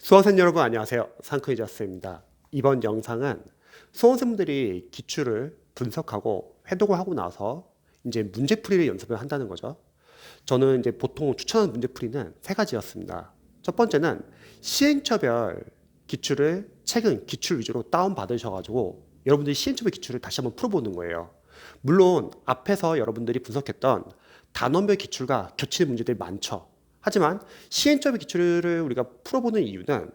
수험생 여러분 안녕하세요. 상크이저스입니다. 이번 영상은 수험생들이 기출을 분석하고 회독을 하고 나서 이제 문제풀이를 연습을 한다는 거죠. 저는 이제 보통 추천하는 문제풀이는 세 가지였습니다. 첫 번째는 시행처별 기출을 최근 기출 위주로 다운받으셔가지고 여러분들이 시행처별 기출을 다시 한번 풀어보는 거예요. 물론 앞에서 여러분들이 분석했던 단원별 기출과 겹치는 문제들이 많죠. 하지만 시행처별 기출을 우리가 풀어보는 이유는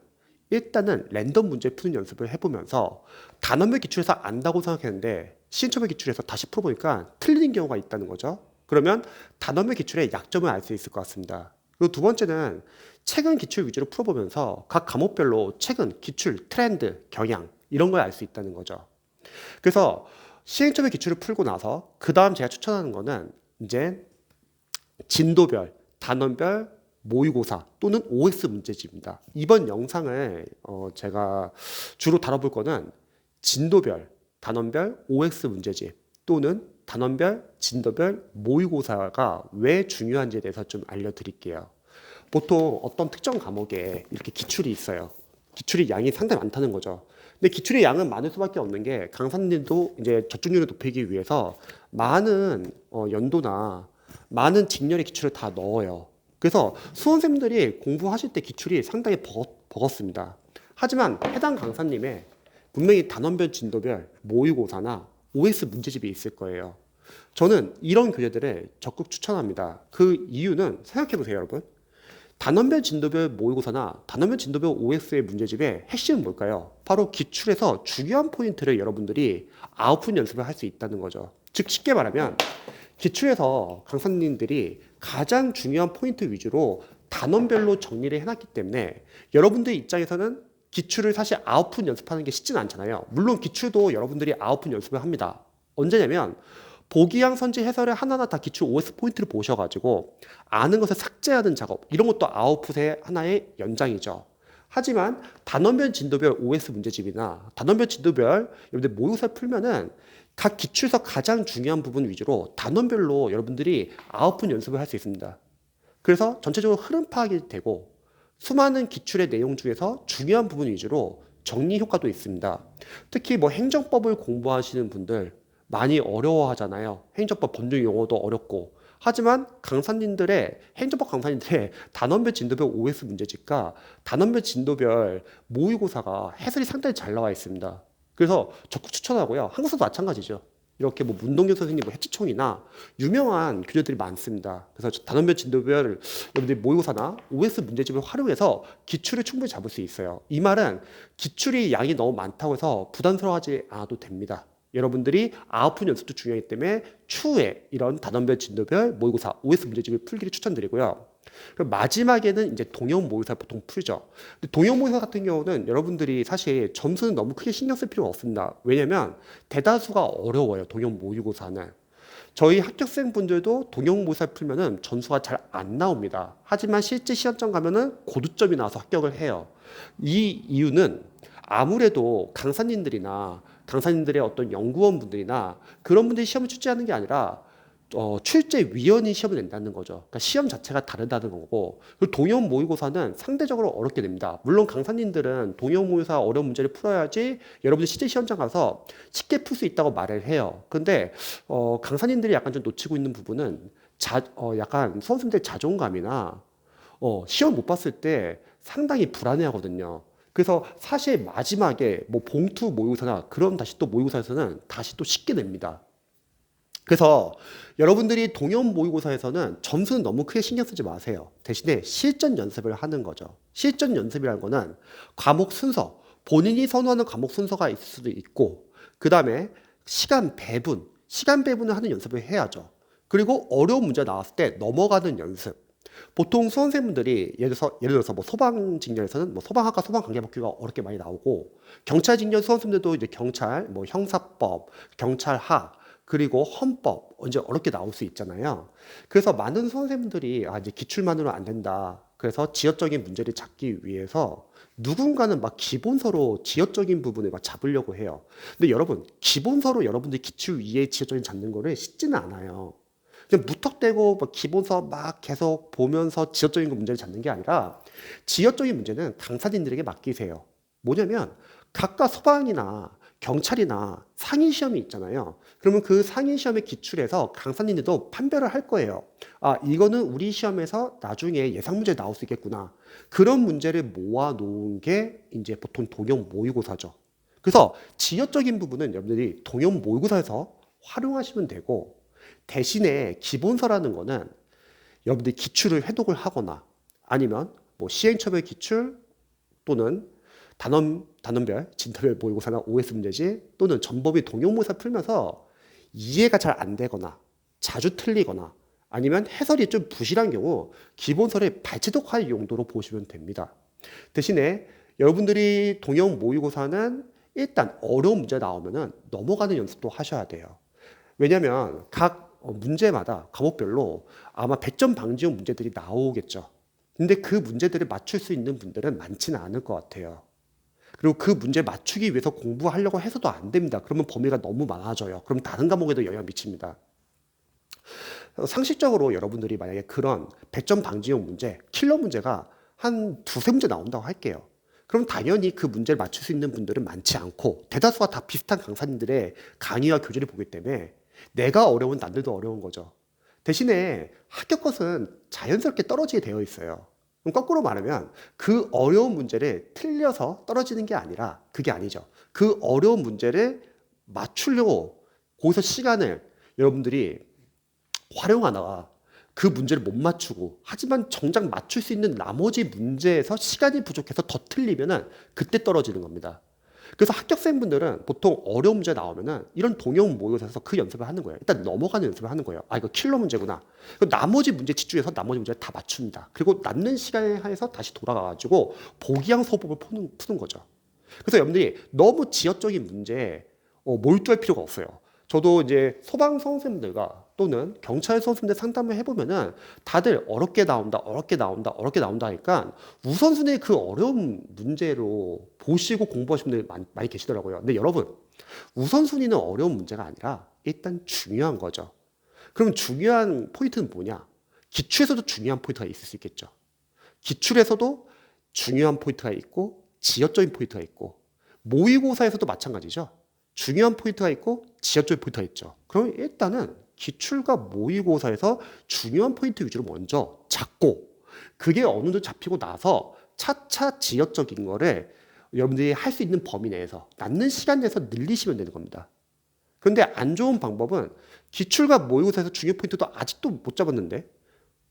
일단은 랜덤 문제 푸는 연습을 해보면서 단원별 기출에서 안다고 생각했는데 시행처별 기출에서 다시 풀어보니까 틀리는 경우가 있다는 거죠. 그러면 단원별 기출의 약점을 알 수 있을 것 같습니다. 그리고 두 번째는 최근 기출 위주로 풀어보면서 각 과목별로 최근 기출 트렌드, 경향 이런 걸 알 수 있다는 거죠. 그래서 시행처별 기출을 풀고 나서 그 다음 제가 추천하는 거는 이제 진도별, 단원별 모의고사 또는 OS 문제집입니다. 이번 영상을 제가 주로 다뤄볼 거는 진도별, 단원별 OX 문제집 또는 단원별, 진도별 모의고사가 왜 중요한지에 대해서 좀 알려드릴게요. 보통 어떤 특정 과목에 이렇게 기출이 있어요. 기출이 양이 상당히 많다는 거죠. 근데 기출의 양은 많을 수밖에 없는 게 강사님도 이제 적중률을 높이기 위해서 많은 연도나 많은 직렬의 기출을 다 넣어요. 그래서 수험생들이 공부하실 때 기출이 상당히 버겁습니다. 하지만 해당 강사님의 분명히 단원별, 진도별, 모의고사나 OS 문제집이 있을 거예요. 저는 이런 교재들을 적극 추천합니다. 그 이유는 생각해보세요, 여러분. 단원별, 진도별 모의고사나 단원별, 진도별 OS의 문제집의 핵심은 뭘까요? 바로 기출에서 중요한 포인트를 여러분들이 아웃풋 연습을 할 수 있다는 거죠. 즉 쉽게 말하면 기출에서 강사님들이 가장 중요한 포인트 위주로 단원별로 정리를 해놨기 때문에 여러분들 입장에서는 기출을 사실 아웃풋 연습하는 게 쉽지는 않잖아요. 물론 기출도 여러분들이 아웃풋 연습을 합니다. 언제냐면 보기양 선지 해설을 하나하나 다 기출 OS 포인트를 보셔가지고 아는 것을 삭제하는 작업 이런 것도 아웃풋의 하나의 연장이죠. 하지만 단원별, 진도별 OS 문제집이나 단원별, 진도별 여러분들 모의고사 풀면은 각 기출에서 가장 중요한 부분 위주로 단원별로 여러분들이 아웃풋 연습을 할 수 있습니다. 그래서 전체적으로 흐름 파악이 되고 수많은 기출의 내용 중에서 중요한 부분 위주로 정리 효과도 있습니다. 특히 뭐 행정법을 공부하시는 분들 많이 어려워하잖아요. 행정법 법률 용어도 어렵고. 하지만 강사님들의 행정법 강사님들의 단원별, 진도별 OS 문제집과 단원별, 진도별 모의고사가 해설이 상당히 잘 나와 있습니다. 그래서 적극 추천하고요. 한국서도 마찬가지죠. 이렇게 뭐 문동규 선생님 뭐 해치총이나 유명한 교재들이 많습니다. 그래서 단원별, 진도별 여러분들이 모의고사나 OS 문제집을 활용해서 기출을 충분히 잡을 수 있어요. 이 말은 기출이 양이 너무 많다고 해서 부담스러워하지 않아도 됩니다. 여러분들이 아웃풋 연습도 중요하기 때문에 추후에 이런 단원별, 진도별 모의고사 OS 문제집을 풀기를 추천드리고요. 그럼 마지막에는 이제 동형 모의고사 보통 풀죠. 근데 동형 모의고사 같은 경우는 여러분들이 사실 점수는 너무 크게 신경 쓸 필요가 없습니다. 왜냐면 대다수가 어려워요. 동형 모의고사는. 저희 합격생분들도 동형 모의고사 풀면은 점수가 잘 안 나옵니다. 하지만 실제 시험장 가면은 고득점이 나와서 합격을 해요. 이 이유는 아무래도 강사님들의 어떤 연구원분들이나 그런 분들이 시험을 출제하는 게 아니라 출제위원이 시험을 낸다는 거죠. 그러니까 시험 자체가 다르다는 거고, 동형 모의고사는 상대적으로 어렵게 됩니다. 물론 강사님들은 동형 모의고사 어려운 문제를 풀어야지 여러분들 실제 시험장 가서 쉽게 풀 수 있다고 말을 해요. 근데 강사님들이 약간 좀 놓치고 있는 부분은 약간 수험생들 자존감이나 시험 못 봤을 때 상당히 불안해하거든요. 그래서 사실 마지막에 뭐 봉투 모의고사나 그런 다시 또 모의고사에서는 다시 또 쉽게 냅니다. 그래서 여러분들이 동형 모의고사에서는 점수는 너무 크게 신경 쓰지 마세요. 대신에 실전 연습을 하는 거죠. 실전 연습이라는 거는 과목 순서, 본인이 선호하는 과목 순서가 있을 수도 있고, 그 다음에 시간 배분을 하는 연습을 해야죠. 그리고 어려운 문제 나왔을 때 넘어가는 연습. 보통 수험생분들이 예를 들어서 뭐 소방 직렬에서는 뭐 소방학과 소방관계법규가 어렵게 많이 나오고, 경찰 직렬 수험생들도 이제 경찰, 뭐 형사법, 경찰학, 그리고 헌법 이제 어렵게 나올 수 있잖아요. 그래서 많은 수험생분들이 이제 기출만으로 안 된다. 그래서 지역적인 문제를 잡기 위해서 누군가는 막 기본서로 지역적인 부분을 막 잡으려고 해요. 근데 여러분, 기본서로 여러분들이 기출 위에 지역적인 잡는 거를 쉽지는 않아요. 그냥 무턱대고 뭐 기본서 막 계속 보면서 지역적인 문제를 잡는 게 아니라 지역적인 문제는 강사님들에게 맡기세요. 뭐냐면 각각 소방이나 경찰이나 상위 시험이 있잖아요. 그러면 그 상위 시험에 기출해서 강사님들도 판별을 할 거예요. 아, 이거는 우리 시험에서 나중에 예상 문제 나올 수 있겠구나. 그런 문제를 모아 놓은 게 이제 보통 동형 모의고사죠. 그래서 지역적인 부분은 여러분들이 동형 모의고사에서 활용하시면 되고, 대신에 기본서라는 거는 여러분들이 기출을 해독을 하거나 아니면 뭐 시행처별 기출 또는 단원별, 진도별 모의고사나 OS 문제지 또는 전범위 동형모사 풀면서 이해가 잘 안 되거나 자주 틀리거나 아니면 해설이 좀 부실한 경우 기본서를 발췌독할 용도로 보시면 됩니다. 대신에 여러분들이 동형 모의고사는 일단 어려운 문제 나오면은 넘어가는 연습도 하셔야 돼요. 왜냐하면 각 문제마다 과목별로 아마 100점 방지용 문제들이 나오겠죠. 근데 그 문제들을 맞출 수 있는 분들은 많지는 않을 것 같아요. 그리고 그 문제 맞추기 위해서 공부하려고 해서도 안 됩니다. 그러면 범위가 너무 많아져요. 그럼 다른 과목에도 영향 미칩니다. 상식적으로 여러분들이 만약에 그런 100점 방지용 문제, 킬러 문제가 한 두세 문제 나온다고 할게요. 그럼 당연히 그 문제를 맞출 수 있는 분들은 많지 않고 대다수가 다 비슷한 강사님들의 강의와 교재를 보기 때문에 내가 어려운 남들도 어려운 거죠. 대신에 합격 것은 자연스럽게 떨어지게 되어 있어요. 그럼 거꾸로 말하면 그 어려운 문제를 틀려서 떨어지는 게 아니라 그게 아니죠. 그 어려운 문제를 맞추려고 거기서 시간을 여러분들이 활용하다가 그 문제를 못 맞추고 하지만 정작 맞출 수 있는 나머지 문제에서 시간이 부족해서 더 틀리면은 그때 떨어지는 겁니다. 그래서 합격생분들은 보통 어려운 문제 나오면은 이런 동형 모의고사에서 그 연습을 하는 거예요. 일단 넘어가는 연습을 하는 거예요. 아, 이거 킬러 문제구나. 나머지 문제 집중해서 나머지 문제를 다 맞춥니다. 그리고 남는 시간에 한해서 다시 돌아가가지고 보기양 소법을 푸는 거죠. 그래서 여러분들이 너무 지역적인 문제에 몰두할 필요가 없어요. 저도 이제 소방 선생님들과 또는 경찰 선생님들 상담을 해보면은 다들 어렵게 나온다, 어렵게 나온다, 어렵게 나온다 하니까 우선순위 그 어려운 문제로 보시고 공부하시는 분들이 많이 계시더라고요. 근데 여러분, 우선순위는 어려운 문제가 아니라 일단 중요한 거죠. 그럼 중요한 포인트는 뭐냐? 기출에서도 중요한 포인트가 있을 수 있겠죠. 기출에서도 중요한 포인트가 있고 지역적인 포인트가 있고 모의고사에서도 마찬가지죠. 중요한 포인트가 있고 지역적인 포인트가 있죠. 그럼 일단은 기출과 모의고사에서 중요한 포인트 위주로 먼저 잡고 그게 어느 정도 잡히고 나서 차차 지역적인 거를 여러분들이 할 수 있는 범위 내에서 남는 시간 내에서 늘리시면 되는 겁니다. 그런데 안 좋은 방법은 기출과 모의고사에서 중요 포인트도 아직도 못 잡았는데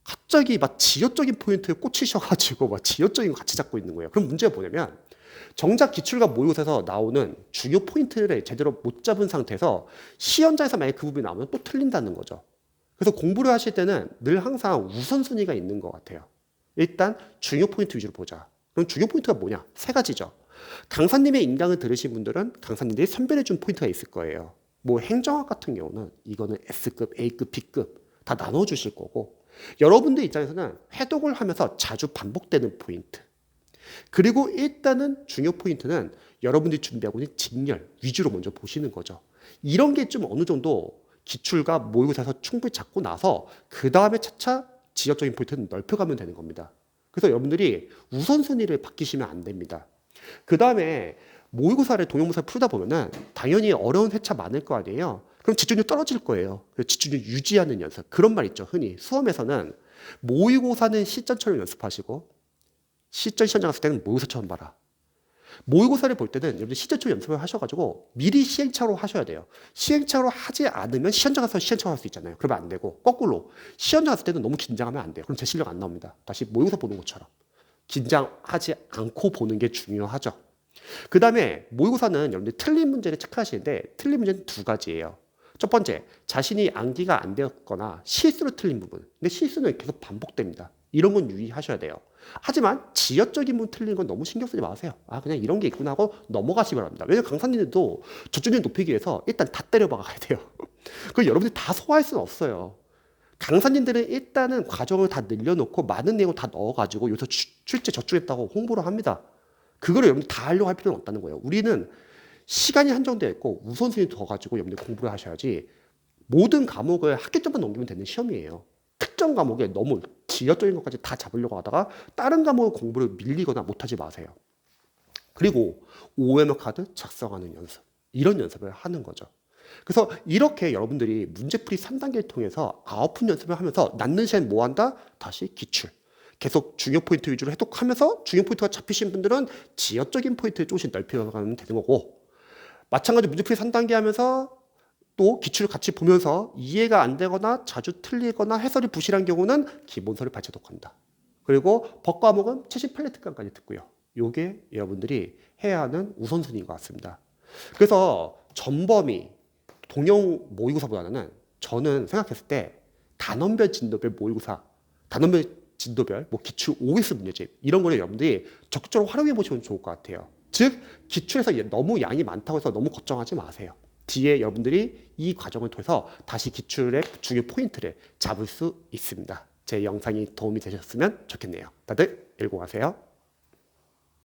갑자기 막 지역적인 포인트에 꽂히셔가지고 막 지역적인 거 같이 잡고 있는 거예요. 그럼 문제가 뭐냐면 정작 기출과 모의고사에서 나오는 중요 포인트를 제대로 못 잡은 상태에서 시험장에서 만약 그 부분이 나오면 또 틀린다는 거죠. 그래서 공부를 하실 때는 늘 항상 우선순위가 있는 것 같아요. 일단 중요 포인트 위주로 보자. 그럼 중요 포인트가 뭐냐? 세 가지죠. 강사님의 인강을 들으신 분들은 강사님들이 선별해 준 포인트가 있을 거예요. 뭐 행정학 같은 경우는 이거는 S급, A급, B급 다 나눠주실 거고 여러분들 입장에서는 회독을 하면서 자주 반복되는 포인트 그리고 일단은 중요 포인트는 여러분들이 준비하고 있는 직렬 위주로 먼저 보시는 거죠. 이런 게 좀 어느 정도 기출과 모의고사에서 충분히 잡고 나서 그 다음에 차차 지역적인 포인트는 넓혀가면 되는 겁니다. 그래서 여러분들이 우선순위를 바뀌시면 안 됩니다. 그 다음에 모의고사를 동영모사를 풀다 보면은 당연히 어려운 회차 많을 거 아니에요. 그럼 집중력 떨어질 거예요. 그래서 집중력 유지하는 연습. 그런 말 있죠. 흔히 수험에서는 모의고사는 시점처럼 연습하시고 시점 시험장 갔을 때는 모의고사처럼 봐라. 모의고사를 볼 때는 여러분들 시점처럼 연습을 하셔가지고 미리 시행착오로 하셔야 돼요. 시행착오로 하지 않으면 시험장 가서 시행착오 할 수 있잖아요. 그러면 안 되고 거꾸로 시험장 갔을 때는 너무 긴장하면 안 돼요. 그럼 제 실력 안 나옵니다. 다시 모의고사 보는 것처럼 긴장하지 않고 보는 게 중요하죠. 그 다음에 모의고사는 여러분들 틀린 문제를 체크하시는데 틀린 문제는 두 가지예요. 첫 번째, 자신이 암기가 안 되었거나 실수로 틀린 부분. 근데 실수는 계속 반복됩니다. 이런 건 유의하셔야 돼요. 하지만 지역적인 부분 틀린 건 너무 신경 쓰지 마세요. 아, 그냥 이런 게 있구나 하고 넘어가시기 바랍니다. 왜냐면 강사님들도 저쪽력 높이기 위해서 일단 다 때려박아야 돼요. 그걸 여러분들이 다 소화할 수는 없어요. 강사님들은 일단은 과정을 다 늘려놓고 많은 내용을 다 넣어가지고 여기서 출제 저축했다고 홍보를 합니다. 그거를 여러분들 다 하려고 할 필요는 없다는 거예요. 우리는 시간이 한정되어 있고 우선순위 더 가지고 여러분들 공부를 하셔야지 모든 과목을 학기점만 넘기면 되는 시험이에요. 특정 과목에 너무 지역적인 것까지 다 잡으려고 하다가 다른 과목 공부를 밀리거나 못하지 마세요. 그리고 OMR 카드 작성하는 연습, 이런 연습을 하는 거죠. 그래서 이렇게 여러분들이 문제풀이 3단계를 통해서 아웃풋 연습을 하면서 남는 시간 뭐 한다? 다시 기출. 계속 중요 포인트 위주로 해독하면서 중요 포인트가 잡히신 분들은 지역적인 포인트를 조금씩 넓혀가면 되는 거고, 마찬가지로 문제풀이 3단계 하면서 또 기출을 같이 보면서 이해가 안 되거나 자주 틀리거나 해설이 부실한 경우는 기본서를 발췌독한다. 그리고 법 과목은 최신 플랫특강까지 듣고요. 이게 여러분들이 해야 하는 우선순위인 것 같습니다. 그래서 전범위 동형 모의고사보다는 저는 생각했을 때 단원별 진도별 모의고사, 단원별 진도별 뭐 기출 OS 문제집 이런 거를 여러분들이 적극적으로 활용해 보시면 좋을 것 같아요. 즉 기출에서 너무 양이 많다고 해서 너무 걱정하지 마세요. 뒤에 여러분들이 이 과정을 통해서 다시 기출의 중요 포인트를 잡을 수 있습니다. 제 영상이 도움이 되셨으면 좋겠네요. 다들 읽고 가세요.